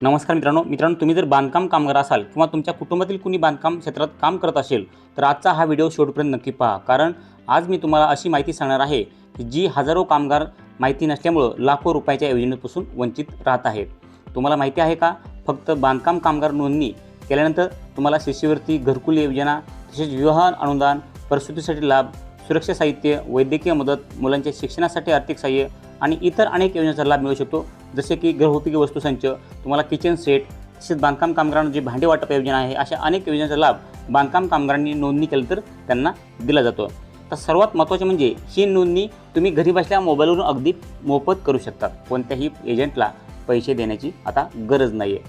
नमस्कार मित्रांनो, तुम्ही जर बांधकाम कामगार असाल किंवा तुमच्या कुटुंबातील कुणी बांधकाम क्षेत्रात काम करत असेल तर आजचा हा व्हिडिओ शेवटपर्यंत नक्की पहा। कारण आज मी तुम्हाला अशी माहिती सांगणार आहे की जी हजारो कामगार माहिती नसल्यामुळे लाखो रुपयाच्या योजनेपासून वंचित राहत आहेत। तुम्हाला माहिती आहे का, फक्त बांधकाम कामगार नोंदणी केल्यानंतर तुम्हाला शिष्यवृत्ती, घरकुल योजना, तसेच विवाह अनुदान, प्रसूतीसाठी लाभ, सुरक्षा साहित्य, वैद्यकीय मदत, मुलांच्या शिक्षणासाठी आर्थिक सहाय्य आणि इतर अनेक योजनांचा लाभ मिळू शकतो। जसे की घरगुती वस्तूसंच, तुम्हाला किचन सेट, तसेच बांधकाम कामगारांना जी भांडे वाटप योजना आहे, अशा अनेक योजनांचा लाभ बांधकाम कामगारांनी नोंदणी केली तर त्यांना दिला जातो। तर सर्वात महत्त्वाचे म्हणजे ही नोंदणी तुम्ही घरी बसल्या मोबाईलवरून अगदी मोफत करू शकता। कोणत्याही एजंटला पैसे देण्याची आता गरज नाही आहे।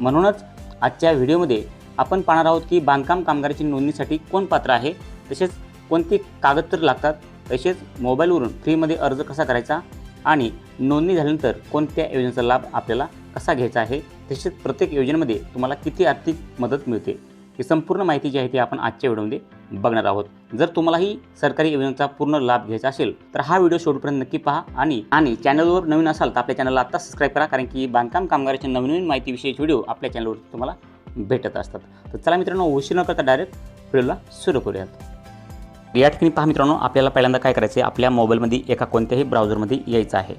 म्हणूनच आजच्या व्हिडिओमध्ये आपण पाहणार आहोत की बांधकाम कामगाराची नोंदणीसाठी कोण पात्र आहे, तसेच कोणती कागदपत्रे लागतात, तसेच मोबाईलवरून फ्रीमध्ये अर्ज कसा करायचा आणि नोंदणी झाल्यानंतर कोणत्या योजनेचा लाभ आपल्याला कसा घ्यायचा आहे, तसेच प्रत्येक योजनेमध्ये तुम्हाला किती आर्थिक मदत मिळते, ही संपूर्ण माहिती जी आहे ती आपण आजच्या व्हिडिओमध्ये बघणार आहोत। जर तुम्हालाही सरकारी योजनेचा पूर्ण लाभ घ्यायचा असेल तर हा व्हिडिओ शेवटपर्यंत नक्की पहा आणि चॅनलवर नवीन असाल तर आपल्या चॅनलला आता सबस्क्राईब करा, कारण की बांधकाम कामगाराच्या नवीन माहितीविषयीचे व्हिडिओ आपल्या चॅनलवर तुम्हाला भेटत असतात। तर चला मित्रांनो, उशीर न करता डायरेक्ट व्हिडिओला सुरू करूयात। या ठिकाणी पहा मित्रांनो, आपल्याला पहिल्यांदा काय करायचं आहे, आपल्या मोबाईलमध्ये एका कोणत्याही ब्राउझरमध्ये यायचं आहे।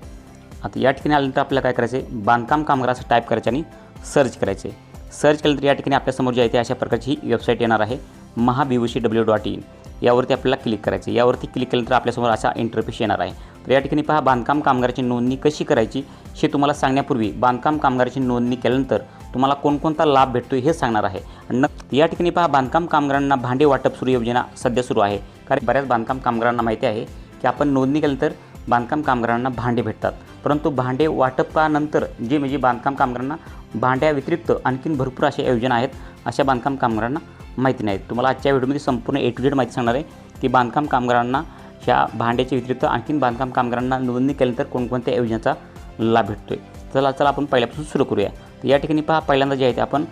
आता या ठिकाणी आल्यानंतर आपल्याला काय करायचं आहे, बांधकाम कामगार असं टाईप करायचं आणि सर्च करायचे। सर्च केलं तर या ठिकाणी आपल्यासमोर जे आहे ते अशा प्रकारची ही वेबसाईट येणार आहे, mahabvc.w.in। यावरती आपल्याला क्लिक करायचं आहे। यावरती क्लिक केल्यानंतर आपल्यासमोर असा इंटरफेस येणार आहे। तर या ठिकाणी पहा, बांधकाम कामगाराची नोंदणी कशी करायची हे तुम्हाला सांगण्यापूर्वी बांधकाम कामगाराची नोंदणी केल्यानंतर तुम्हाला कोणकोणता लाभ भेटतो हे सांगणार आहे। आणि या ठिकाणी पहा, बांधकाम कामगारांना भांडे वाटप सुरू योजना सध्या सुरू आहे। कारण बऱ्याच बांधकाम कामगारांना माहिती आहे की आपण नोंदणी केल्यानंतर बांधकाम कामगारांना भांडे भेटतात, परंतु भांडे वाटपानंतर जे म्हणजे बांधकाम कामगारांना भांड्याव्यतिरिक्त आणखीन भरपूर अशा योजना आहेत, अशा बांधकाम कामगारांना माहिती नाहीत। तुम्हाला आजच्या व्हिडिओमध्ये संपूर्ण A to Z माहिती सांगणार आहे की बांधकाम कामगारांना ह्या भांड्याच्या व्यतिरिक्त आणखीन बांधकाम कामगारांना नोंदणी केल्यानंतर कोणकोणत्या योजनेचा लाभ भेटतोय। चला आपण पहिल्यापासून सुरू करूया। तर या ठिकाणी पहा, पहिल्यांदा जे आहे ते आपण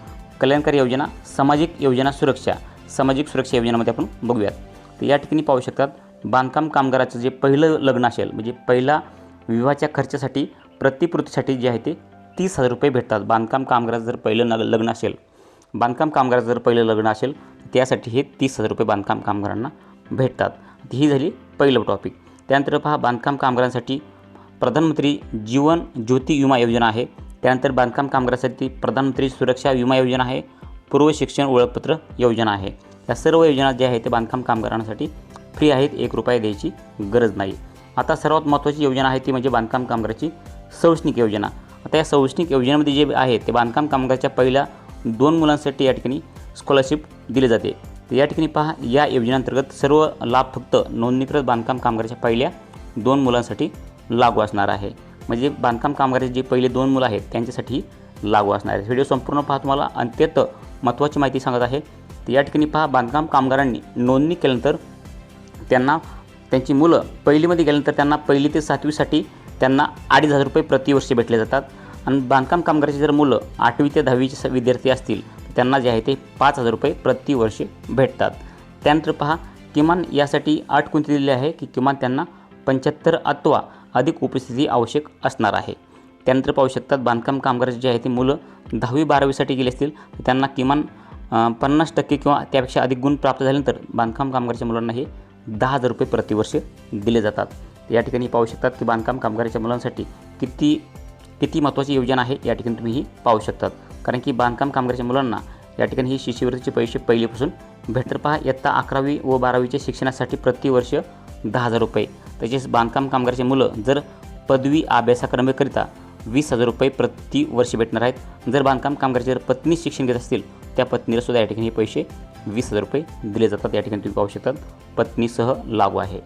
कल्याणकारी योजना, सामाजिक सुरक्षा योजनेमध्ये आपण बघूयात। तर या ठिकाणी पाहू शकतात, बांधकाम कामगाराचं जे पहिलं लग्न असेल, म्हणजे पहिला विवाहाच्या खर्चासाठी प्रतिपूर्तीसाठी जे आहे ते 30,000 रुपये भेटतात। बांधकाम कामगाराचं जर पहिलं लग्न असेल त्यासाठी हे 30,000 रुपये बांधकाम कामगारांना भेटतात। ही झाली पहिलं टॉपिक। त्यानंतर पहा, बांधकाम कामगारांसाठी प्रधानमंत्री जीवन ज्योती विमा योजना आहे। त्यानंतर बांधकाम कामगारांसाठी प्रधानमंत्री सुरक्षा विमा योजना आहे, पूर्व शिक्षण ओळखपत्र योजना आहे। या सर्व योजना ज्या आहेत ते बांधकाम कामगारांसाठी फ्री आहेत, 1 रुपया द्यायची गरज नाही। आता सर्वात महत्त्वाची योजना आहे ती म्हणजे बांधकाम कामगाराची शैक्षणिक योजना। आता या शैक्षणिक योजनेमध्ये जे आहे ते बांधकाम कामगाराच्या पहिल्या 2 मुलांसाठी या ठिकाणी स्कॉलरशिप दिली जाते। तर या ठिकाणी पहा, या योजनेअंतर्गत सर्व लाभ फक्त नोंदणीकृत बांधकाम कामगाराच्या पहिल्या 2 मुलांसाठी लागू असणार आहे। म्हणजे बांधकाम कामगाराचे जे पहिले 2 मुलं आहेत त्यांच्यासाठी लागू असणार आहे। व्हिडिओ संपूर्ण पहा, तुम्हाला अत्यंत महत्त्वाची माहिती सांगत आहे। तर या ठिकाणी पहा, बांधकाम कामगारांनी नोंदणी केल्यानंतर त्यांची मुलं पहिलीमध्ये गेल्यानंतर त्यांना 1ली ते 7वीसाठी त्यांना 2,500 रुपये प्रतिवर्षी भेटले जातात। आणि बांधकाम कामगाराची जर मुलं 8वी ते 10वीचे विद्यार्थी असतील तर त्यांना जे आहे ते 5,000 रुपये प्रतिवर्षी भेटतात। त्यानंतर पहा, किमान यासाठी अट कोणती दिलेली आहे की किमान त्यांना 75 अथवा अधिक उपस्थिती आवश्यक असणार आहे। त्यानंतर पाहू शकतात, बांधकाम कामगाराची जे आहे ती मुलं 10वी-12वीसाठी गेले असतील तर त्यांना किमान 50% किंवा त्यापेक्षा अधिक गुण प्राप्त झाल्यानंतर बांधकाम कामगाराच्या मुलांना हे 10,000 रुपये प्रतिवर्ष दिले जातात। या ठिकाणी पाहू शकतात की बांधकाम कामगाराच्या मुलांसाठी किती महत्त्वाची योजना आहे, या ठिकाणी तुम्ही ही पाहू शकतात। कारण की बांधकाम कामगाराच्या मुलांना या ठिकाणी ही शिष्यवृत्तीचे पैसे पहिलीपासून भेटतात। पहा, इयत्ता 11वी व 12वीच्या शिक्षणासाठी प्रतिवर्ष 10,000 रुपये। तसेच बांधकाम कामगाराची मुलं जर पदवी अभ्यासक्रमाकरिता 20,000 रुपये प्रतिवर्षी भेटणार आहेत। जर बांधकाम कामगाराची जर पत्नी शिक्षण घेत असतील त्या पत्नीला सुद्धा या ठिकाणी हे पैसे 20,000 रुपये दिले जातात। या ठिकाणी तुम्ही पाहू शकतात, पत्नीसह लागू आहे।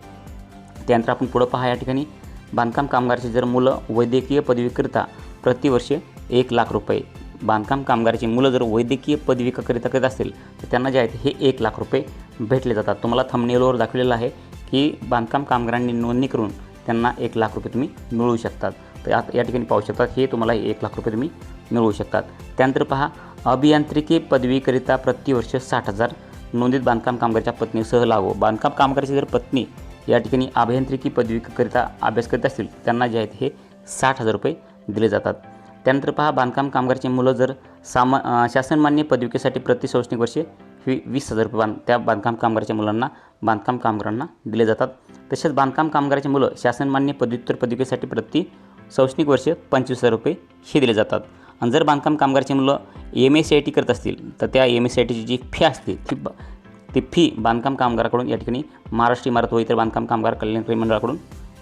त्यानंतर आपण पुढं पहा, या ठिकाणी बांधकाम कामगाराची जर मुलं वैद्यकीय पदवीकरिता प्रतिवर्ष 1,00,000 रुपये। बांधकाम कामगाराची मुलं जर वैद्यकीय पदविकाकरिता करत असतील तर त्यांना जे आहेत हे 1,00,000 रुपये भेटले जातात। तुम्हाला थंबनेलवर दाखवलेलं आहे की बांधकाम कामगारांनी नोंदणी करून त्यांना 1,00,000 रुपये तुम्ही मिळवू शकतात। तर या ठिकाणी पाहू शकतात, हे तुम्हाला 1,00,000 रुपये तुम्ही मिळवू शकतात। त्यानंतर पहा, अभियांत्रिकी पदवीकरिता प्रतिवर्ष 60,000 नोंदित बांधकाम कामगाराच्या पत्नीसह लागू। बांधकाम कामगाराची जर पत्नी या ठिकाणी अभियांत्रिकी पदवीकरिता अभ्यास करत असतील त्यांना जे आहेत हे 60,000 रुपये दिले जातात। त्यानंतर पहा बांधकाम कामगाराची मुलं जर शासनमान्य पदविकेसाठी प्रति शैक्षणिक वर्षे 20,000 रुपये त्या बांधकाम कामगाराच्या मुलांना बांधकाम कामगारांना दिले जातात। तसेच बांधकाम कामगाराची मुलं शासनमान्य पदव्युत्तर पदविकेसाठी प्रति शैक्षणिक वर्ष 25,000 रुपये हे दिले जातात। आणि जर बांधकाम कामगाराची मुलं MACIT करत असतील तर त्या MACITची जी फी असते ती फी बांधकाम कामगाराकडून या ठिकाणी महाराष्ट्र इमारत व इतर बांधकाम कामगार कल्याणकारी मंडळाकडून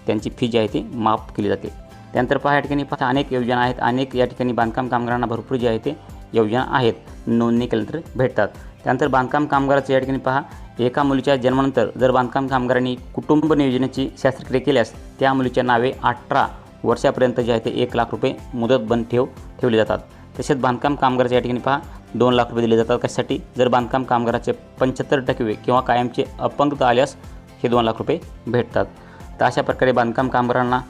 त्यांची फी जी आहे ती माफ केली जाते। त्यानंतर पहा या ठिकाणी अनेक योजना आहेत, अनेक या ठिकाणी बांधकाम कामगारांना भरपूर जे आहे ते योजना आहेत, नोंदणी केल्यानंतर भेटतात। त्यानंतर बांधकाम कामगाराचं या ठिकाणी पहा एका मुलीच्या जन्मानंतर जर बांधकाम कामगारांनी कुटुंब नियोजनाची शस्त्रक्रिया केल्यास त्या मुलीच्या नावे 18 वर्षापर्यंत जे आहे ते 1 लाख रुपये मुदत बंद ठेवले जातात। तसेच बांधकाम कामगाराच्या या ठिकाणी पहा 2 लाख रुपये दिले जातात। कशासाठी? जर बांधकाम कामगाराचे 75% किंवा कायमचे अपंगता आल्यास हे 2 लाख रुपये भेटतात। तर अशा प्रकारे बांधकाम कामगारांना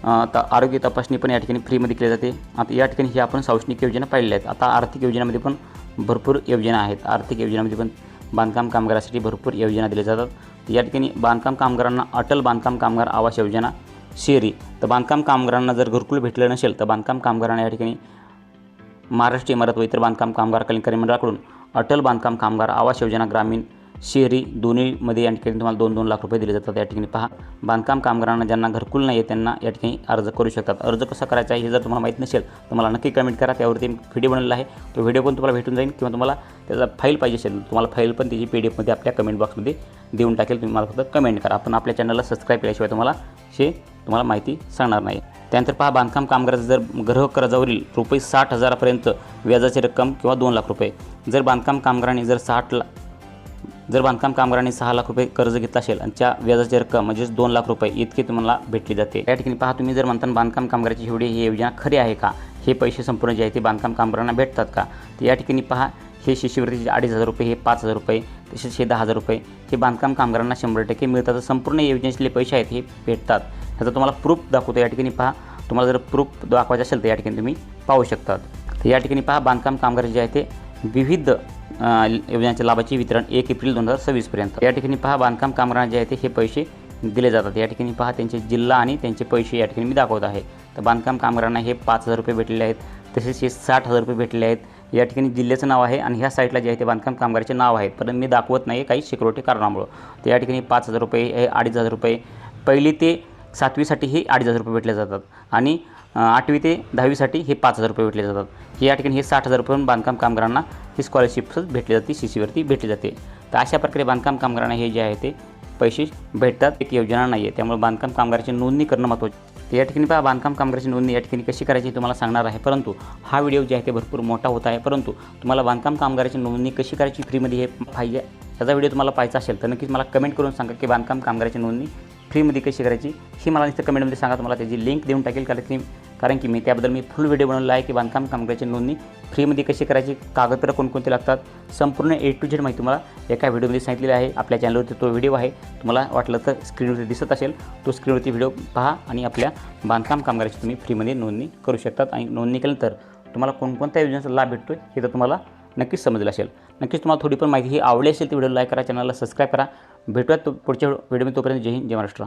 आरोग्य तपासणी पण या ठिकाणी फ्रीमध्ये केली जाते। आता या ठिकाणी ही आपण शैक्षणिक योजना पाहिलेल्या आहेत। आता आर्थिक योजनेमध्ये पण भरपूर योजना आहेत। आर्थिक योजनेमध्ये पण बांधकाम कामगारासाठी भरपूर योजना दिल्या जातात। या ठिकाणी बांधकाम कामगारांना अटल बांधकाम कामगार आवास योजना शहरी, तर बांधकाम कामगारांना जर घरकुल भेटलं नसेल तर बांधकाम कामगारांना या ठिकाणी महाराष्ट्र इमारत व इतर बांधकाम कामगार कल्याणकारी मंडळाकडून अटल बांधकाम कामगार आवास योजना ग्रामीण शहरी दोन्हीमध्ये या ठिकाणी तुम्हाला 2-2 लाख रुपये दिले जातात। या ठिकाणी पहा बांधकाम कामगारांना ज्यांना घरकुल नाही आहे त्यांना या ठिकाणी अर्ज करू शकतात। अर्ज कसा करायचा आहे हे जर तुम्हाला माहीत नसेल तर मला नक्की कमेंट करा, त्यावरती व्हिडिओ बनवलेला आहे, तो व्हिडिओ पण तुम्हाला भेटून जाईल। किंवा तुम्हाला त्याचा फाईल पाहिजे असेल तुम्हाला फाईल पण त्याची PDF मध्ये आपल्या कमेंट बॉक्समध्ये देऊन टाकेल, तुम्ही मला फक्त कमेंट करा। आपण आपल्या चॅनलला सबस्क्राईब केल्याशिवाय तुम्हाला माहिती सांगणार नाही। त्यानंतर पहा बांधकाम कामगाराचं जर गृह कर्जावरील रुपये 60,000 पर्यंत व्याजाची रक्कम किंवा 2 लाख रुपये, जर बांधकाम कामगारांनी जर बांधकाम कामगारांनी 6 लाख रुपये कर्ज घेतला असेल आणि त्या व्याजाची रक्कम म्हणजेच 2 लाख रुपये इतकी तुम्हाला भेटली जाते। या ठिकाणी पहा तुम्ही जर म्हणता बांधकाम कामगाराची ही योजना खरी आहे का, हे पैसे संपूर्ण जे आहे ते बांधकाम कामगारांना भेटतात का, तर या ठिकाणी पहा हे शिष्यवृत्तीचे 2,500 रुपये, हे 5,000 रुपये, तसेच हे 10,000 रुपये हे बांधकाम कामगारांना 100% मिळतात। संपूर्ण योजनेतले पैसे आहेत हे भेटतात। ह्याचा तुम्हाला प्रूफ दाखवतो। या ठिकाणी पहा तुम्हाला जर प्रूफ दाखवायचं असेल तर या ठिकाणी तुम्ही पाहू शकतात। तर या ठिकाणी पहा बांधकाम कामगार जे आहे ते विविध योजनांच्या लाभाचे वितरण 1 एप्रिल 2026 पर्यंत। या ठिकाणी पहा बांधकाम कामगारांना जे आहे ते हे पैसे दिले जातात। या ठिकाणी पहा त्यांचे जिल्हा आणि त्यांचे पैसे या ठिकाणी मी दाखवत आहे। तर बांधकाम कामगारांना हे 5,000 रुपये भेटलेले आहेत, तसेच हे 60,000 रुपये भेटलेले आहेत। या ठिकाणी जिल्ह्याचं नाव आहे आणि ह्या साईटला जे आहे ते बांधकाम कामगाराचे नाव आहेत, परंतु मी दाखवत नाही काही सिक्युरिटी कारणामुळं। तर या ठिकाणी 5,000 रुपये, हे 2,500 रुपये, 1ली ते 7वीसाठी हे 2,500 रुपये भेटले जातात आणि 8वी ते 10वीसाठी हे 5,000 रुपये भेटले जातात। हे या ठिकाणी हे 60,000 रुपये बांधकाम कामगारांना ही स्कॉलरशिपच भेटली जाते, शिष्यवृत्ती भेटली जाते। तर अशा प्रकारे बांधकाम कामगारांना हे जे आहे ते पैसे भेटतात, एक योजना नाही आहे, त्यामुळे बांधकाम कामगाराची नोंदणी करणं महत्त्वाचं। तर या ठिकाणी पहा बांधकाम कामगाराची नोंदणी या ठिकाणी कशी करायची तुम्हाला सांगणार आहे, परंतु हा व्हिडिओ जे आहे ते भरपूर मोठा होत आहे। परंतु तुम्हाला बांधकाम कामगाराची नोंदणी कशी करायची फ्रीमध्ये हे पाहिजे, त्याचा व्हिडिओ तुम्हाला पाहायचा असेल तर नक्कीच मला कमेंट करून सांगा की बांधकाम कामगाराची नोंदणी फ्रीमध्ये कशी करायची, ही मला नुसतं कमेंटमध्ये सांगा, तुम्हाला त्याची लिंक देऊन टाकेल। कारण की मी त्याबद्दल मी फुल व्हिडिओ बनवला आहे की बांधकाम कामगाराची नोंदणी फ्रीमध्ये कशी करायची, कागदपत्र कोणकोणते लागतात, संपूर्ण A to Z माहिती तुम्हाला एका व्हिडिओमध्ये सांगितलेली आहे। आपल्या चॅनलवरती तो व्हिडिओ आहे, तुम्हाला वाटलं तर स्क्रीनवरती दिसत असेल तो स्क्रीनवरती व्हिडिओ पहा आणि आपल्या बांधकाम कामगाराची तुम्ही फ्रीमध्ये नोंदणी करू शकतात। आणि नोंदणी केल्यानंतर तुम्हाला कोणकोणत्या योजनेचा लाभ भेटतो हे तर तुम्हाला नक्कीच समजलं असेल। नक्कीच तुम्हाला थोडी पण माहिती ही आवडली असेल तर व्हिडिओ लाईक करा, चॅनलला सबस्क्राईब करा। भेटूयात पुढच्या व्हिडिओमध्ये, तोपर्यंत जय हिंद, जय महाराष्ट्र।